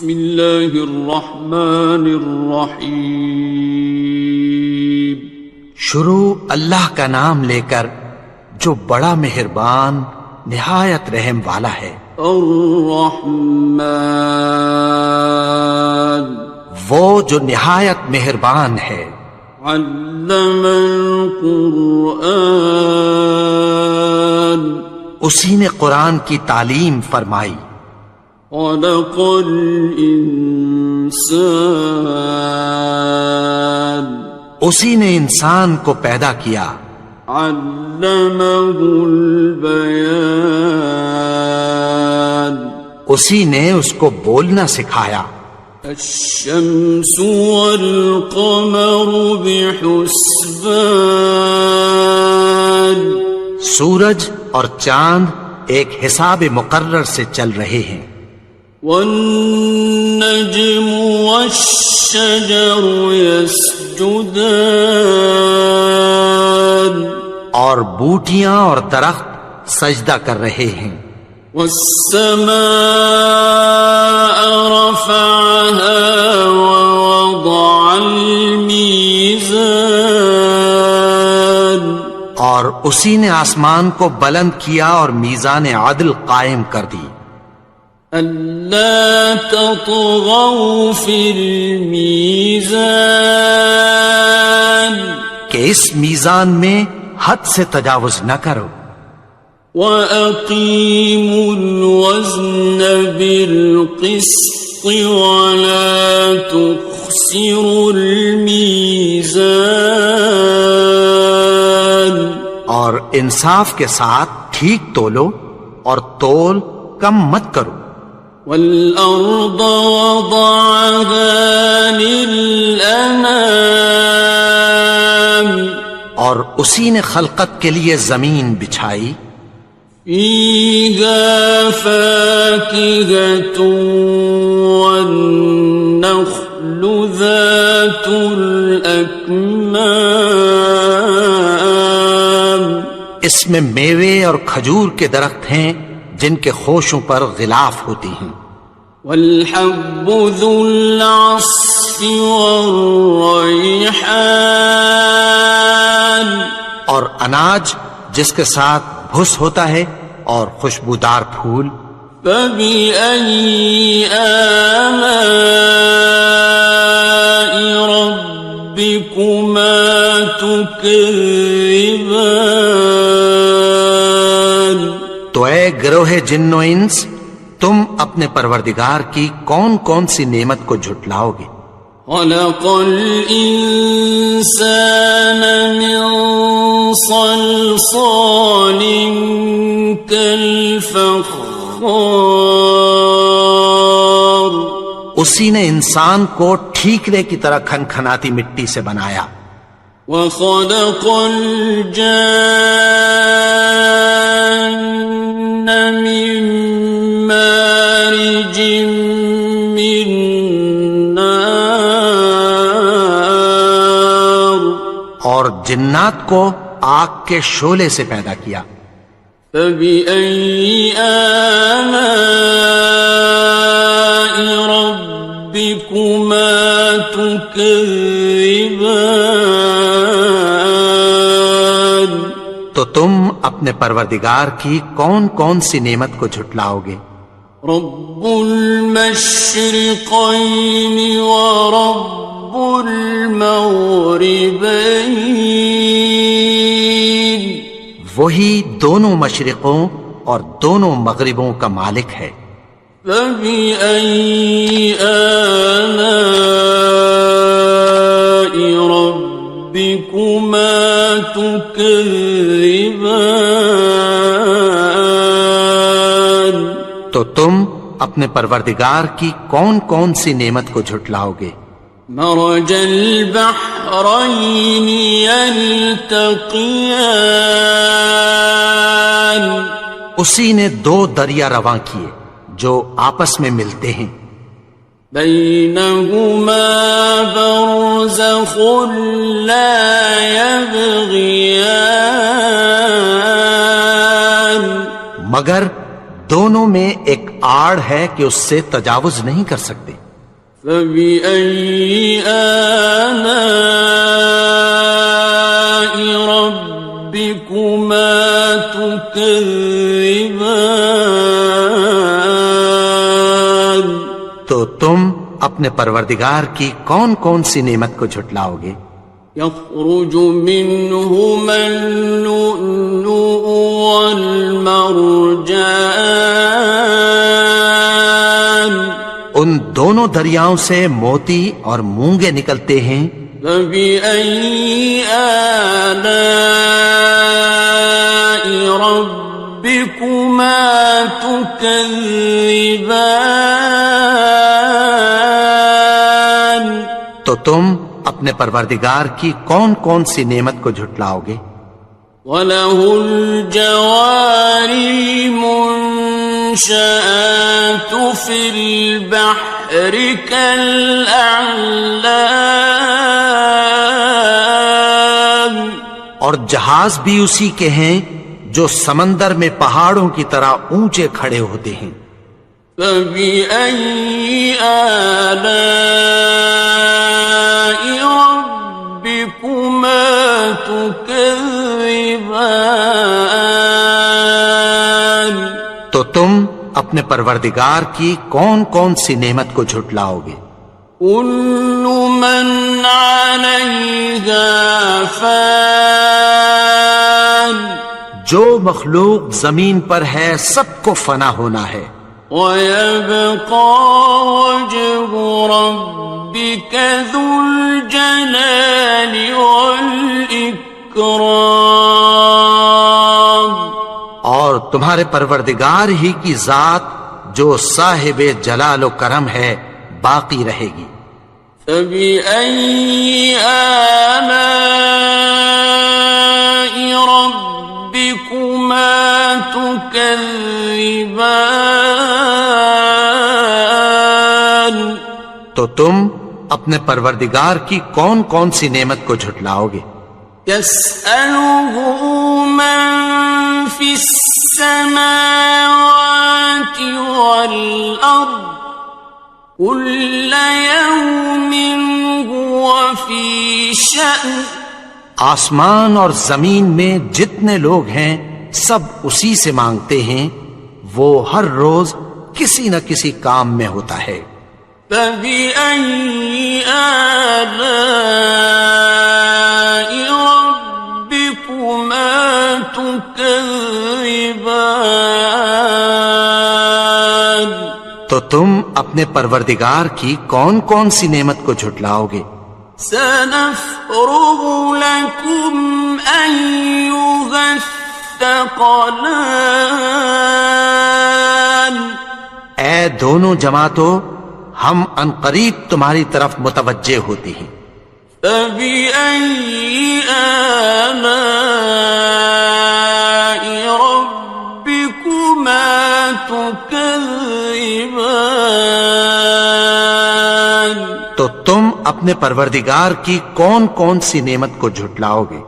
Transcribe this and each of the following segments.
بسم اللہ الرحمن الرحیم. شروع اللہ کا نام لے کر جو بڑا مہربان نہایت رحم والا ہے. الرحمن وہ جو نہایت مہربان ہے. علم القرآن اسی نے قرآن کی تعلیم فرمائی. خلق الانسان اسی نے انسان کو پیدا کیا. علمہ البیان اسی نے اس کو بولنا سکھایا. الشمس والقمر بحسبان سورج اور چاند ایک حساب مقرر سے چل رہے ہیں. والنجم والشجر يسجدان اور بوٹیاں اور درخت سجدہ کر رہے ہیں. والسماء رفعها ووضع الميزان اور اسی نے آسمان کو بلند کیا اور میزان عدل قائم کر دی. ألا تطغوا في الميزان کہ اس میزان میں حد سے تجاوز نہ کرو. وَأَقِيمُوا الْوَزْنَ بِالْقِسْطِ وَلَا تُخْسِرُوا الْمِيزَانَ اور انصاف کے ساتھ ٹھیک تولو اور تول کم مت کرو. وَالْأَرْضَ وَضَعَهَا لِلْأَنَامِ اور اسی نے خلقت کے لیے زمین بچھائی. فِيهَا فَاكِهَةٌ وَالنَّخْلُ ذَاتُ الْأَكْمَامِ اس میں میوے اور کھجور کے درخت ہیں جن کے خوشوں پر غلاف ہوتی ہیں. وَالْحَبُّ ذُو الْعَصْفِ وَالرَّيْحَانِ اور اناج جس کے ساتھ بھس ہوتا ہے اور خوشبودار پھول. فَبِأَيِّ آلَاءِ رَبِّكُمَا تُكَذِّبَانِ تو اے گروہ جن و انس تم اپنے پروردگار کی کون کون سی نعمت کو جھٹلاؤ گے. خَلَقَ الْإِنسَانَ مِنْ صَلْصَالٍ كَالْفَخَّارِ اسی نے انسان کو ٹھیکرے کی طرح کھنکھناتی مٹی سے بنایا. وَخَلَقَ الْجَانَّ مِن مَّارِجٍ مِّن نَّارٍ اور جنات کو آگ کے شعلے سے پیدا کیا. فَبِأَيِّ آلَاءِ رَبِّكُمَا تُكَذِّبَانِ تو تم اپنے پروردگار کی کون کون سی نعمت کو جھٹلاؤ گے. رب المشرقین ورب المغربین وہی دونوں مشرقوں اور دونوں مغربوں کا مالک ہے. فَبِأَيِّ آلَاءِ رَبِّكُمَا تُكَذِّبَانِ تو تم اپنے پروردگار کی کون کون سی نعمت کو جھٹلاؤ گے. مرج البحرین یلتقیان اسی نے دو دریا رواں کیے جو آپس میں ملتے ہیں. بینہما برزخ لا یبغیان مگر دونوں میں ایک آڑ ہے کہ اس سے تجاوز نہیں کر سکتے۔ فبأي آلاء ربكما تكذبان؟ تو تم اپنے پروردگار کی کون کون سی نعمت کو جھٹلاؤ گے؟ يخرج منهما اللؤلؤ والمرجان، ان دونوں دریاؤں سے موتی اور مونگے نکلتے ہیں۔ فبأي آلاء ربكما تكذبان؟ تو تم اپنے پروردگار کی کون کون سی نعمت کو جھٹلاؤ گے؟ وَلَهُ الْجَوَارِ الْمُنشَآتُ فِي الْبَحْرِ كَالْأَعْلَامِ، اور جہاز بھی اسی کے ہیں جو سمندر میں پہاڑوں کی طرح اونچے کھڑے ہوتے ہیں۔ فَبِأَيِّ آلَاءِ رَبِّكُمَا تُكَذِّبَانِ؟ تو تم اپنے پروردگار کی کون کون سی نعمت کو جھٹلاؤ گے؟ كُلُّ مَنْ عَلَيْهَا فَانٍ، جو مخلوق زمین پر ہے سب کو فنا ہونا ہے۔ وَيَبْقَى وَجْهُ رَبِّكَ ذُو الْجَلَالِ وَالْإِكْرَامِ، اور تمہارے پروردگار ہی کی ذات جو صاحب جلال و کرم ہے باقی رہے گی۔ فَبِأَيِّ آلَاءِ رَبِّكُمَا تُكَذِّبَانِ؟ تو تم اپنے پروردگار کی کون کون سی نعمت کو جھٹلاؤ گے؟ يَسْأَلُهُ مَن فِي السَّمَاوَاتِ وَالْأَرْضِ كُلَّ يَوْمٍ هُوَ فِي شَأْنٍ، آسمان اور زمین میں جتنے لوگ ہیں سب اسی سے مانگتے ہیں، وہ ہر روز کسی نہ کسی کام میں ہوتا ہے۔ فَبِأَيِّ آلَاءِ رَبِّكُمَا تُكَذِّبَانِ؟ تو تم اپنے پروردگار کی کون کون سی نعمت کو جھٹلاؤ گے؟ سَنَفْرُغُ لَكُمْ أَيُّهَ الثَّقَلَانِ، اے دونوں جماعتوں، ہم عنقریب تمہاری طرف متوجہ ہوتے ہیں۔ فَبِأَيِّ آلَاءِ رَبِّكُمَا تُكَذِّبَانِ؟ تو تم اپنے پروردگار کی کون کون سی نعمت کو جھٹلاؤ گے؟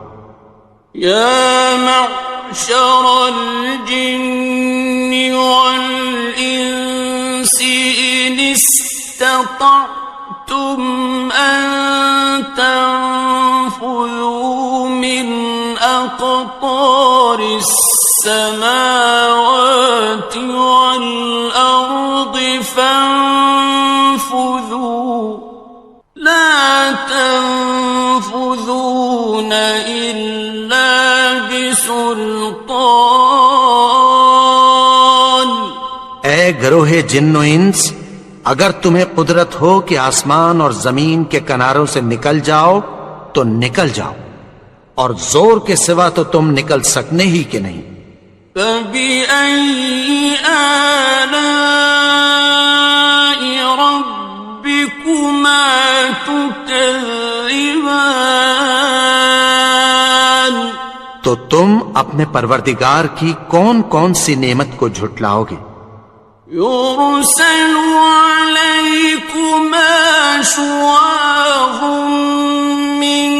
يَا مَعْشَرَ الْجِنِّ وَالْإِنسِ إِنِ اسْتَطَعْتُمْ أَن تَنفُذُوا مِنْ أَقْطَارِ السَّمَاوَاتِ وَالْأَرْضِ فَانفُذُوا لَا تَنفُذُونَ إِلَّا بِسُلْطَانٍ۔ اے گروہ جن و انس، اگر تمہیں قدرت ہو کہ آسمان اور زمین کے کناروں سے نکل جاؤ تو نکل جاؤ، اور زور کے سوا تو تم نکل سکنے ہی کہ نہیں۔ فَبِأَيِّ آلَاءِ رَبِّكُمَا تُكَذِّبَانِ؟ تو تم اپنے پروردگار کی کون کون سی نعمت کو جھٹلاؤ گے؟ يُرْسَلُ عَلَيْكُمَا شُوَاظٌ مِّن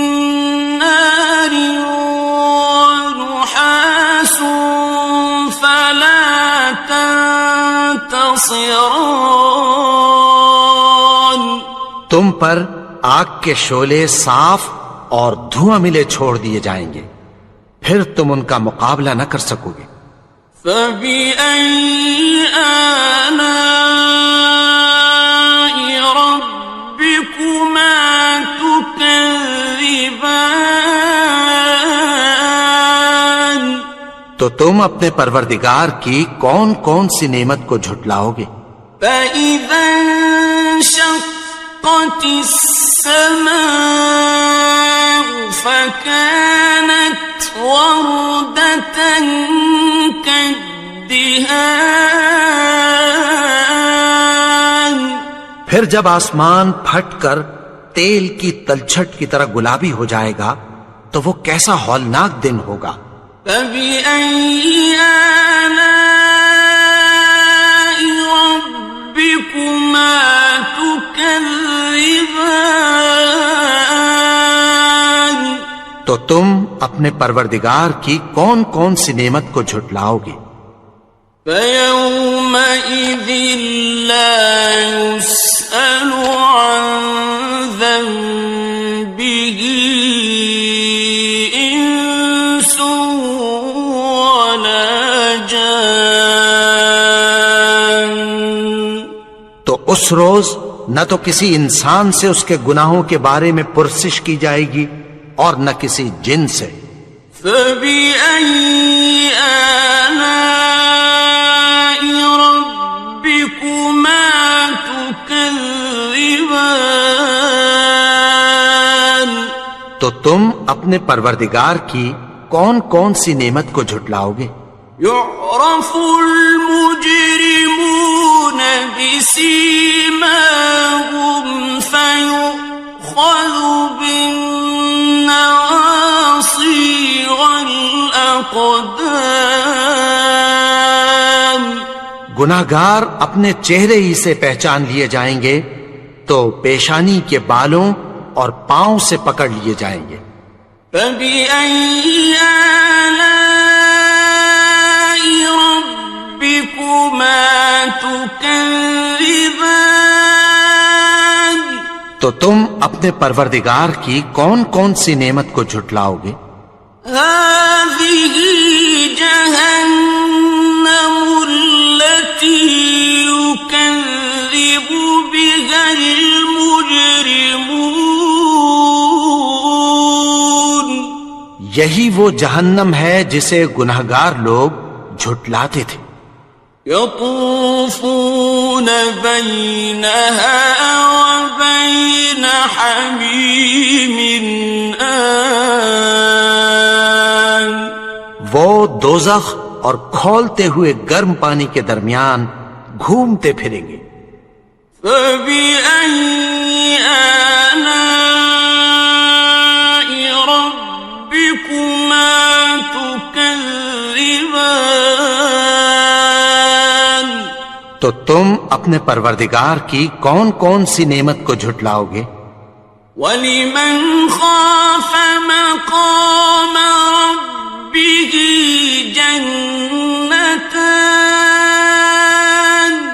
نَّارٍ وَنُحَاسٌ فَلَا تَنتَصِرَانِ؟ تم پر آگ کے شعلے صاف اور دھواں ملے چھوڑ دیے جائیں گے، پھر تم ان کا مقابلہ نہ کر سکو گے۔ فَبِأَيِّ آلَاءِ رَبِّكُمَا تُكَذِّبَانِ؟ تو تم اپنے پروردگار کی کون کون سی نعمت کو جھٹلاؤ گے؟ فَإِذَا انشَقَّتِ السَّمَاءُ فَكَانَتْ وَرْدَةً كَالدِّهَانِ، پھر جب آسمان پھٹ کر تیل کی تلچھٹ کی طرح گلابی ہو جائے گا تو وہ کیسا ہولناک دن ہوگا۔ فَبِأَيِّ آلَاءِ رَبِّكُمَا تُكَذِّبَانِ؟ تو تم اپنے پروردگار کی کون کون سی نعمت کو جھٹلاؤ گے؟ فَيَوْمَئِذٍ لَا يُسْأَلُ عَنْ ذَنبِهِ إِنسٌ وَلَا جَانٌ۔ تو اس روز نہ تو کسی انسان سے اس کے گناہوں کے بارے میں پرسش کی جائے گی اور نہ کسی جن سے۔ فَبِأَيِّ آلَاءِ رَبِّكُمَا تُكَذِّبَانِ؟ تو تم اپنے پروردگار کی کون کون سی نعمت کو جھٹلاؤ گے؟ يُعْرَفُ الْمُجْرِمُونَ بِسِيمَاهُمْ فَيُؤْخَذُ بِالنَّوَاصِي وَالْأَقْدَامِ۔ گناہگار اپنے چہرے ہی سے پہچان لیے جائیں گے تو پیشانی کے بالوں اور پاؤں سے پکڑ لیے جائیں گے۔ فَبِأَيِّ آلَاءِ رَبِّكُمَا تُكَذِّبَانِ؟ تو تم اپنے پروردگار کی کون کون سی نعمت کو جھٹلاؤ گے؟ هَٰذِهِ جَهَنَّمُ الَّتِي يُكَذِّبُ بِهَا الْمُجْرِمُونَ۔ یہی وہ جہنم ہے جسے گناہگار لوگ جھٹلاتے تھے۔ يَطُوفُونَ بَيْنَهَا وَبَيْنَ حَمِيمٍ آنٍ۔ وہ دوزخ اور کھولتے ہوئے گرم پانی کے درمیان گھومتے پھریں گے۔ فَبِأَيِّ آلَاءِ رَبِّكُمَا تُكَذِّبَانِ؟ تو تم اپنے پروردگار کی کون کون سی نعمت کو جھٹلاؤ گے؟ وَلِمَنْ خَافَ مَقَامَ رَبِّهِ جَنَّتَانِ؟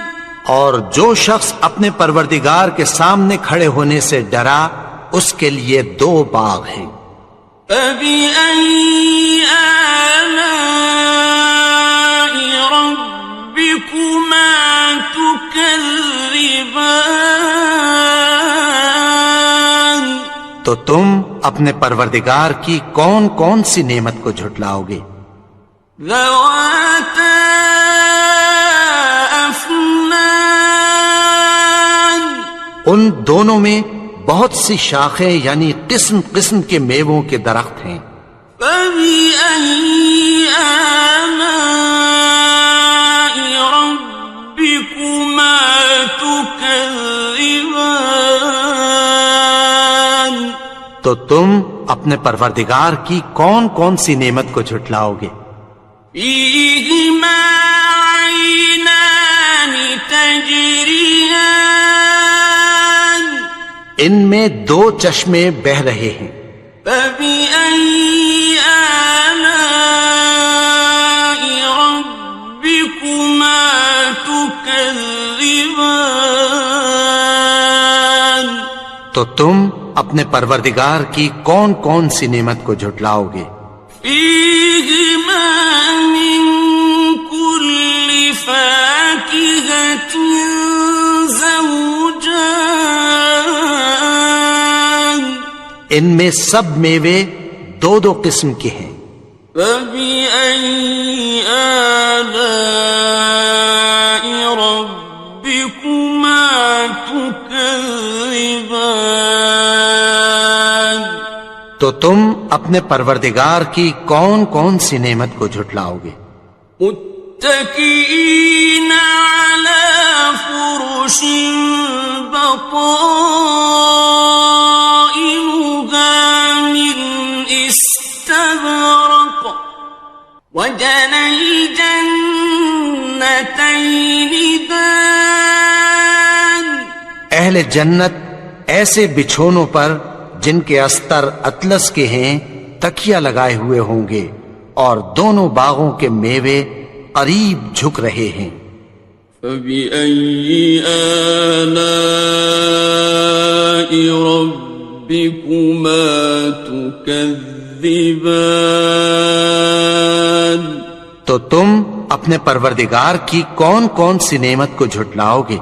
اور جو شخص اپنے پروردگار کے سامنے کھڑے ہونے سے ڈرا اس کے لیے 2 باغ ہیں۔ فَبِأَيِّ آلَاءِ رَبِّكُمَا تُكَذِّبَانِ؟ تو تم اپنے پروردگار کی کون کون سی نعمت کو جھٹلاؤ گے؟ ذَوَاتَا أَفْنَانٍ؟ ان دونوں میں بہت سی شاخیں یعنی قسم قسم کے میووں کے درخت ہیں۔ فَبِأَيِّ آلَاءِ رَبِّكُمَا تُكَذِّبَانِ؟ تو تم اپنے پروردگار کی کون کون سی نعمت کو جھٹلاؤ گے؟ فِيهِمَا عَيْنَانِ تَجْرِيَانِ؟ ان میں 2 چشمے بہ رہے ہیں۔ فَبِأَيِّ آلَاءِ رَبِّكُمَا تُكَذِّبَانِ؟ تو تم اپنے پروردگار کی کون کون سی نعمت کو جھٹلاؤ گے؟ فیہما من کل فاکہۃ زوجان، ان میں سب میوے دو دو قسم کے ہیں۔ فبأي آلاء ربكما تكذبان، تو تم اپنے پروردگار کی کون کون سی نعمت کو جھٹلاؤ گے؟ متكئين على فرش بطائنها من استبرق، وجنى الجنتين دان، اہل جنت ایسے بچھونوں پر جن کے استر اطلس کے ہیں تکیہ لگائے ہوئے ہوں گے، اور دونوں باغوں کے میوے قریب جھک رہے ہیں۔ فبأي آلاء ربكما تكذبان، تو تم اپنے پروردگار کی کون کون سی نعمت کو جھٹلاؤ گے؟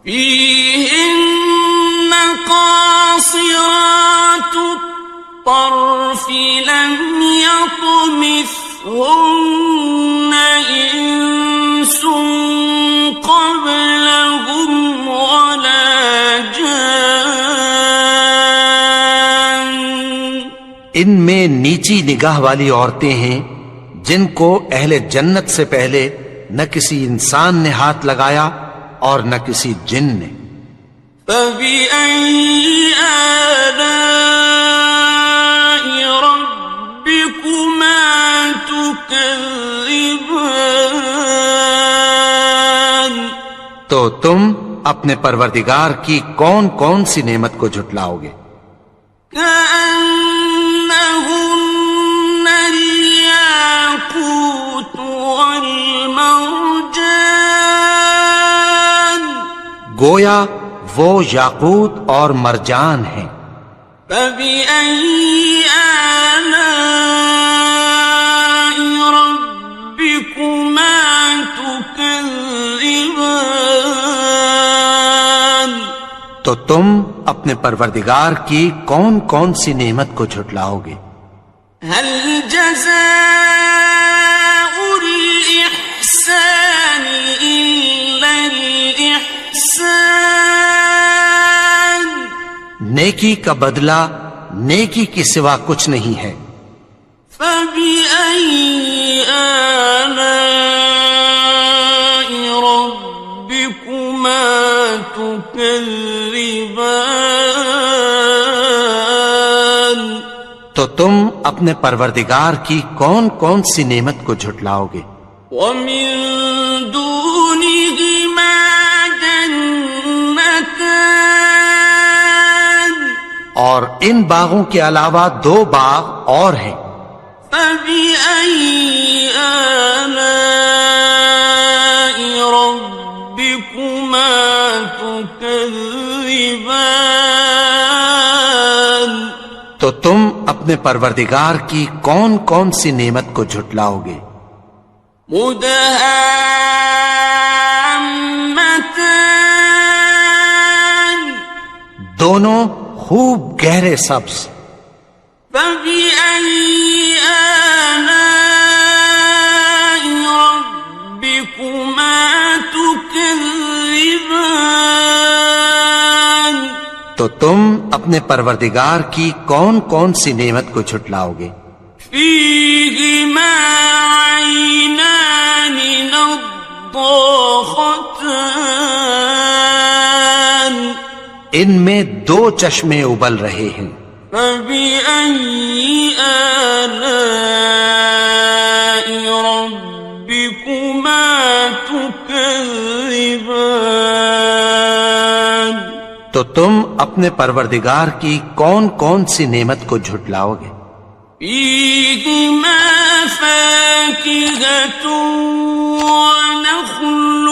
فيهن قاصرات الطرف لم يطمثهن إنس قبلهم ولا جان، ان میں نیچی نگاہ والی عورتیں ہیں جن کو اہل جنت سے پہلے نہ کسی انسان نے ہاتھ لگایا اور نہ کسی جن نے۔ فبأي آلاء ربكما تكذبان، تو تم اپنے پروردگار کی کون کون سی نعمت کو جھٹلاؤ گے؟ كأنهن الياقوت والمرجان، گویا وہ یاقوت اور مرجان ہیں۔ فبأي آلاء ربكما تكذبان، تو تم اپنے پروردگار کی کون کون سی نعمت کو جھٹلاؤ گے؟ هل جزاء الإحسان إلا الإحسان، نیکی کا بدلہ نیکی کے سوا کچھ نہیں ہے۔ فبأي آلاء ربكما تكذبان، تو تم اپنے پروردگار کی کون کون سی نعمت کو جھٹلاؤ گے؟ ومن دونهما جنتان، اور ان باغوں کے علاوہ دو باغ اور ہیں۔ فبأي آلاء ربكما تكذبان، تو تم اپنے پروردگار کی کون کون سی نعمت کو جھٹلاؤ گے؟ مدهامتان، دونوں خوب گہرے سبز۔ فبأي آلاء ربكما تكذبان، تو تم اپنے پروردگار کی کون کون سی نعمت کو جھٹلاؤ گے؟ فيهما عينان نضاختان، ان میں دو چشمے ابل رہے ہیں۔ فبأي آلاء ربكما تكذبان، تو تم اپنے پروردگار کی کون کون سی نعمت کو جھٹلاؤ گے؟ فيهما فاكهة ونخل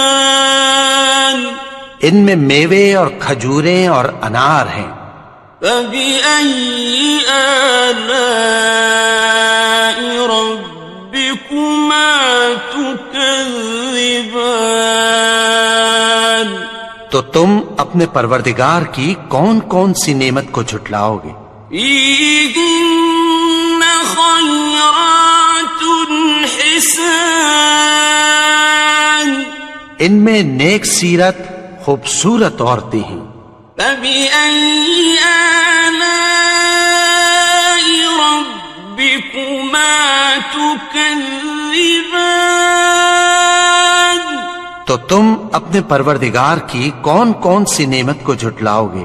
ورمان، ان میں میوے اور کھجوریں اور انار ہیں۔ فبأي آلاء ربكما تكذبان؟ تو تم اپنے پروردگار کی کون کون سی نعمت کو جھٹلاؤ گے؟ فيهن خيرات حسان، ان میں نیک سیرت خوبصورت عورتیں ہیں۔ فبأي آلاء ربكما تكذبان؟ تو تم اپنے پروردگار کی کون کون سی نعمت کو جھٹلاؤ گے؟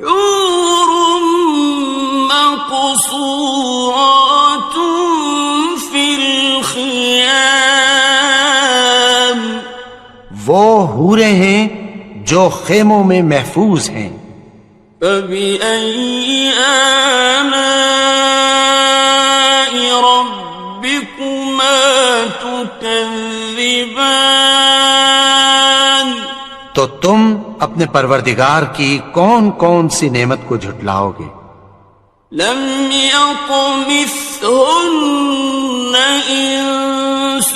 حور مقصورات في الخيام، وہ حوریں ہیں جو خیموں میں محفوظ ہیں۔ فبأي آلاء ربكما تكذبان؟ تو تم اپنے پروردگار کی کون کون سی نعمت کو جھٹلاؤ گے؟ لم يطمثهن إنس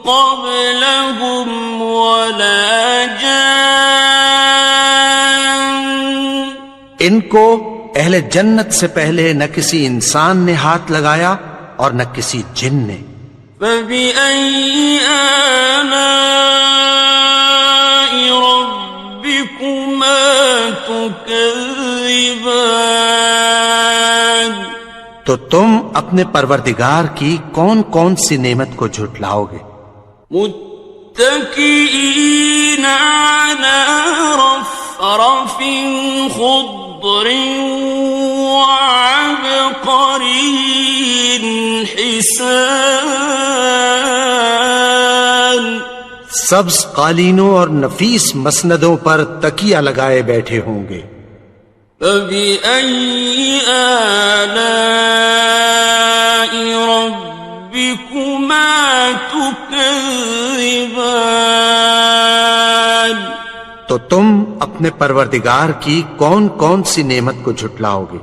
قبلهم ولا جان، ان کو اہل جنت سے پہلے نہ کسی انسان نے ہاتھ لگایا اور نہ کسی جن نے۔ فبأي آلاء ربكما تكذبان؟ تو تم اپنے پروردگار کی کون کون سی نعمت کو جھٹلاؤ گے؟ متكئين على رفرف خضر وعبقري حسان، سبز قالینوں اور نفیس مسندوں پر تکیہ لگائے بیٹھے ہوں گے۔ فبأي آلاء ربكما تكذبان؟ تو تم اپنے پروردگار کی کون کون سی نعمت کو جھٹلاؤ گے؟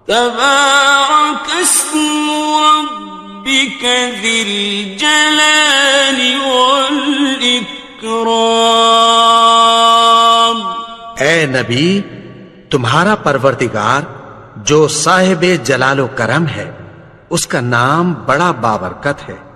تبارك اسم ربك ذي الجلال والإكرام۔ اے نبی، تمہارا پروردگار جو صاحب جلال و کرم ہے، اس کا نام بڑا بابرکت ہے۔